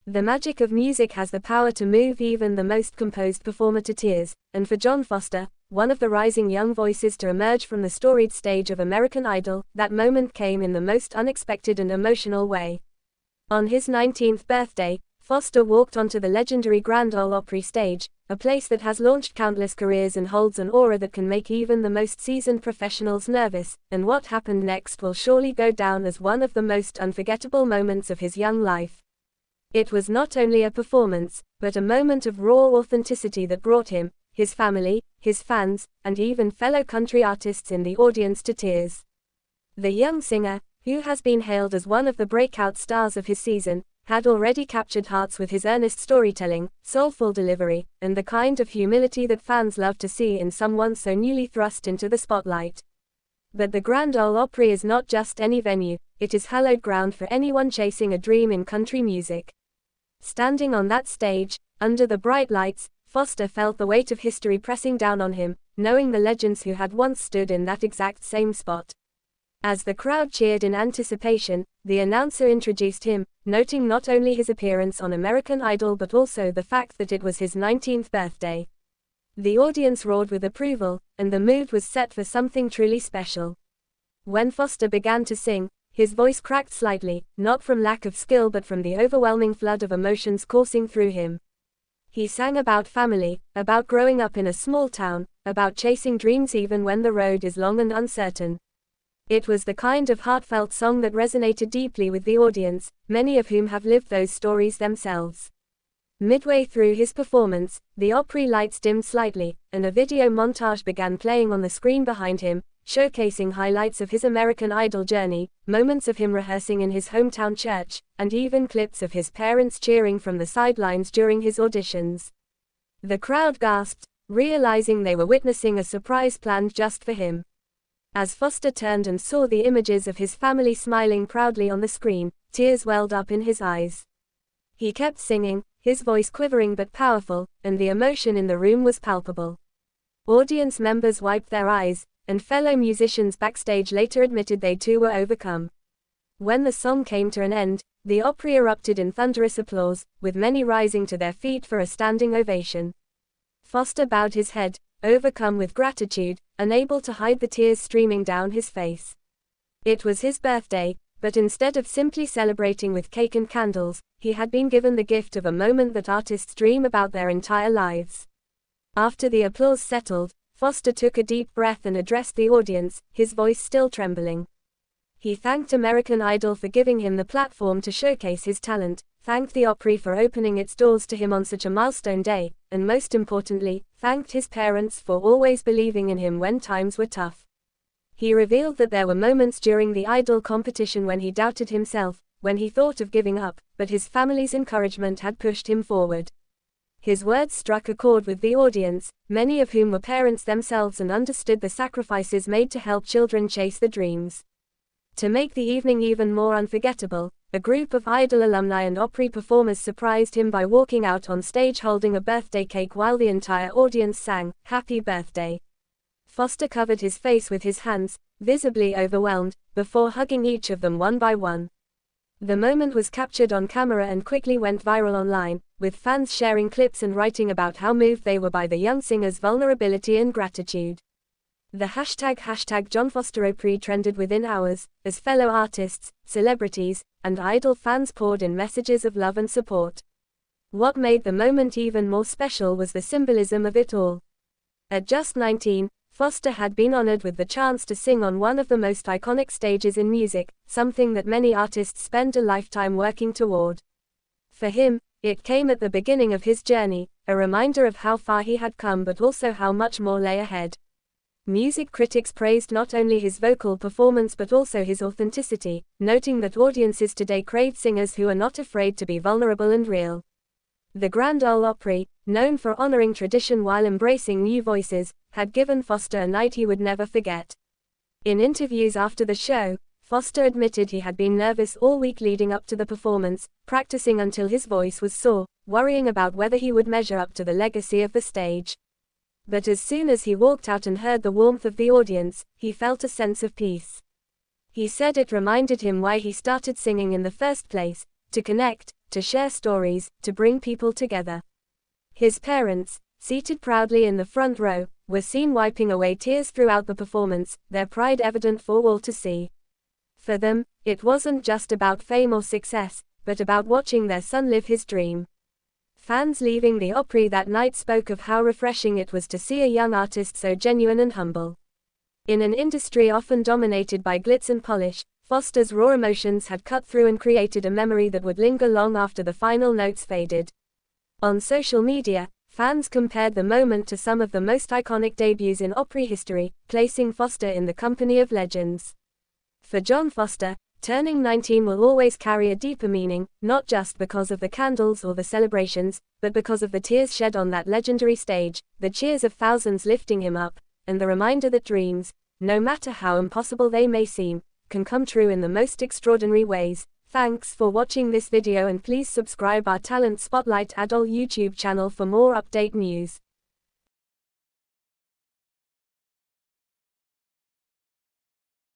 The magic of music has the power to move even the most composed performer to tears, and for Jon Foster, one of the rising young voices to emerge from the storied stage of American Idol, that moment came in the most unexpected and emotional way. On his 19th birthday, Foster walked onto the legendary Grand Ole Opry stage, a place that has launched countless careers and holds an aura that can make even the most seasoned professionals nervous, and what happened next will surely go down as one of the most unforgettable moments of his young life. It was not only a performance, but a moment of raw authenticity that brought him, his family, his fans, and even fellow country artists in the audience to tears. The young singer, who has been hailed as one of the breakout stars of his season, had already captured hearts with his earnest storytelling, soulful delivery, and the kind of humility that fans love to see in someone so newly thrust into the spotlight. But the Grand Ole Opry is not just any venue, it is hallowed ground for anyone chasing a dream in country music. Standing on that stage, under the bright lights, Foster felt the weight of history pressing down on him, knowing the legends who had once stood in that exact same spot. As the crowd cheered in anticipation, the announcer introduced him, noting not only his appearance on American Idol but also the fact that it was his 19th birthday. The audience roared with approval, and the mood was set for something truly special. When Foster began to sing, his voice cracked slightly, not from lack of skill but from the overwhelming flood of emotions coursing through him. He sang about family, about growing up in a small town, about chasing dreams even when the road is long and uncertain. It was the kind of heartfelt song that resonated deeply with the audience, many of whom have lived those stories themselves. Midway through his performance, the Opry lights dimmed slightly, and a video montage began playing on the screen behind him, showcasing highlights of his American Idol journey, moments of him rehearsing in his hometown church, and even clips of his parents cheering from the sidelines during his auditions. The crowd gasped, realizing they were witnessing a surprise planned just for him. As Foster turned and saw the images of his family smiling proudly on the screen, tears welled up in his eyes. He kept singing, his voice quivering but powerful, and the emotion in the room was palpable. Audience members wiped their eyes, and fellow musicians backstage later admitted they too were overcome. When the song came to an end, the Opry erupted in thunderous applause, with many rising to their feet for a standing ovation. Foster bowed his head, overcome with gratitude, unable to hide the tears streaming down his face. It was his birthday, but instead of simply celebrating with cake and candles, he had been given the gift of a moment that artists dream about their entire lives. After the applause settled, Foster took a deep breath and addressed the audience, his voice still trembling. He thanked American Idol for giving him the platform to showcase his talent, thanked the Opry for opening its doors to him on such a milestone day, and most importantly, thanked his parents for always believing in him when times were tough. He revealed that there were moments during the Idol competition when he doubted himself, when he thought of giving up, but his family's encouragement had pushed him forward. His words struck a chord with the audience, many of whom were parents themselves and understood the sacrifices made to help children chase their dreams. To make the evening even more unforgettable, a group of Idol alumni and Opry performers surprised him by walking out on stage holding a birthday cake while the entire audience sang, "Happy Birthday." Foster covered his face with his hands, visibly overwhelmed, before hugging each of them one by one. The moment was captured on camera and quickly went viral online, with fans sharing clips and writing about how moved they were by the young singer's vulnerability and gratitude. The hashtag Jon Foster Opry trended within hours, as fellow artists, celebrities, and Idol fans poured in messages of love and support. What made the moment even more special was the symbolism of it all. At just 19, Foster had been honored with the chance to sing on one of the most iconic stages in music, something that many artists spend a lifetime working toward. For him, it came at the beginning of his journey, a reminder of how far he had come but also how much more lay ahead. Music critics praised not only his vocal performance but also his authenticity, noting that audiences today crave singers who are not afraid to be vulnerable and real. The Grand Ole Opry, known for honoring tradition while embracing new voices, had given Foster a night he would never forget. In interviews after the show, Foster admitted he had been nervous all week leading up to the performance, practicing until his voice was sore, worrying about whether he would measure up to the legacy of the stage. But as soon as he walked out and heard the warmth of the audience, he felt a sense of peace. He said it reminded him why he started singing in the first place, to connect, to share stories, to bring people together. His parents, seated proudly in the front row, were seen wiping away tears throughout the performance, their pride evident for all to see. For them, it wasn't just about fame or success, but about watching their son live his dream. Fans leaving the Opry that night spoke of how refreshing it was to see a young artist so genuine and humble. In an industry often dominated by glitz and polish, Foster's raw emotions had cut through and created a memory that would linger long after the final notes faded. On social media, fans compared the moment to some of the most iconic debuts in Opry history, placing Foster in the company of legends. For John Foster, turning 19 will always carry a deeper meaning, not just because of the candles or the celebrations, but because of the tears shed on that legendary stage, the cheers of thousands lifting him up, and the reminder that dreams, no matter how impossible they may seem, can come true in the most extraordinary ways. Thanks for watching this video, and please subscribe our Talent Spotlight adult YouTube channel for more update news.